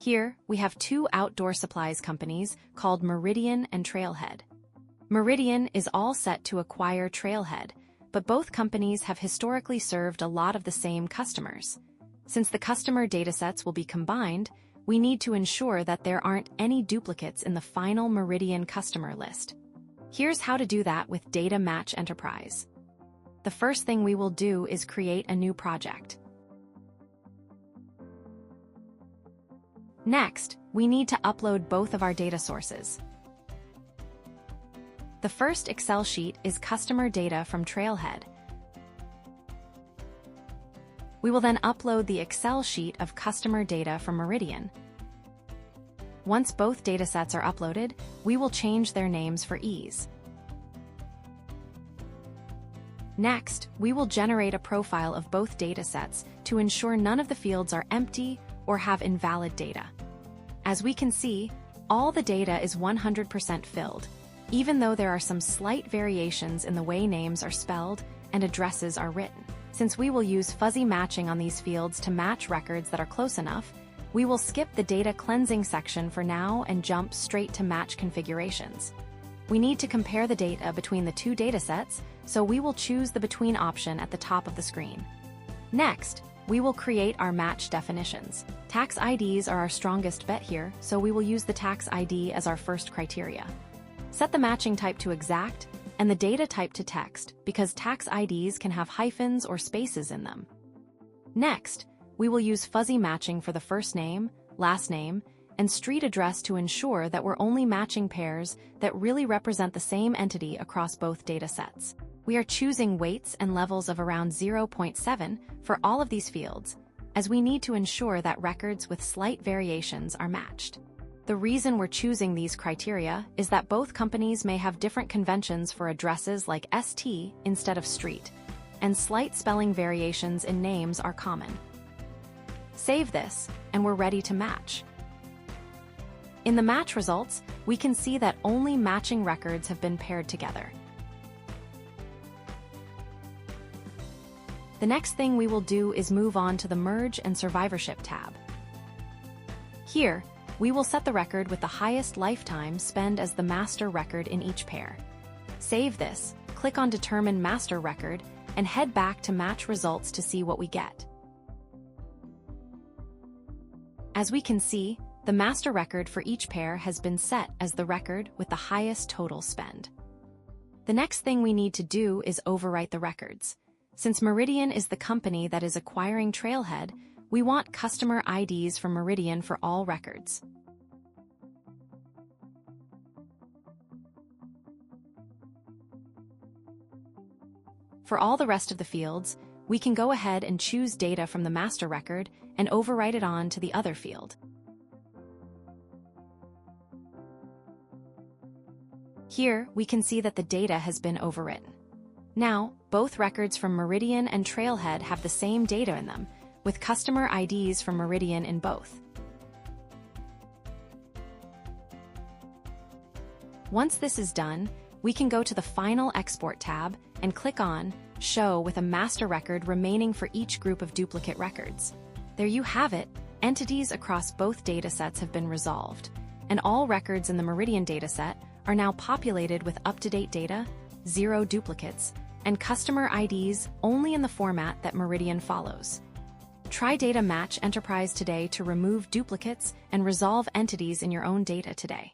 Here, we have two outdoor supplies companies called Meridian and Trailhead. Meridian is all set to acquire Trailhead, but both companies have historically served a lot of the same customers. Since the customer datasets will be combined, we need to ensure that there aren't any duplicates in the final Meridian customer list. Here's how to do that with DataMatch Enterprise. The first thing we will do is create a new project. Next, we need to upload both of our data sources. The first Excel sheet is customer data from Trailhead. We will then upload the Excel sheet of customer data from Meridian. Once both datasets are uploaded, we will change their names for ease. Next, we will generate a profile of both datasets to ensure none of the fields are empty or have invalid data. As we can see, all the data is 100% filled, even though there are some slight variations in the way names are spelled and addresses are written. Since we will use fuzzy matching on these fields to match records that are close enough, we will skip the data cleansing section for now and jump straight to match configurations. We need to compare the data between the two datasets, so we will choose the Between option at the top of the screen. Next, we will create our match definitions. Tax IDs are our strongest bet here, so we will use the tax ID as our first criteria. Set the matching type to exact and the data type to text, because tax IDs can have hyphens or spaces in them. Next, we will use fuzzy matching for the first name, last name, and street address to ensure that we're only matching pairs that really represent the same entity across both datasets. We are choosing weights and levels of around 0.7 for all of these fields, as we need to ensure that records with slight variations are matched. The reason we're choosing these criteria is that both companies may have different conventions for addresses like ST instead of street, and slight spelling variations in names are common. Save this, and we're ready to match. In the match results, we can see that only matching records have been paired together. The next thing we will do is move on to the Merge and Survivorship tab. Here, we will set the record with the highest lifetime spend as the master record in each pair. Save this, click on Determine Master Record, and head back to Match Results to see what we get. As we can see, the master record for each pair has been set as the record with the highest total spend. The next thing we need to do is overwrite the records. Since Meridian is the company that is acquiring Trailhead, we want customer IDs from Meridian for all records. For all the rest of the fields, we can go ahead and choose data from the master record and overwrite it on to the other field. Here, we can see that the data has been overwritten. Now, both records from Meridian and Trailhead have the same data in them, with customer IDs from Meridian in both. Once this is done, we can go to the Final Export tab and click on Show with a master record remaining for each group of duplicate records. There you have it, entities across both datasets have been resolved, and all records in the Meridian dataset are now populated with up-to-date data, 0 duplicates, and customer IDs only in the format that Meridian follows. Try DataMatch Enterprise today to remove duplicates and resolve entities in your own data today.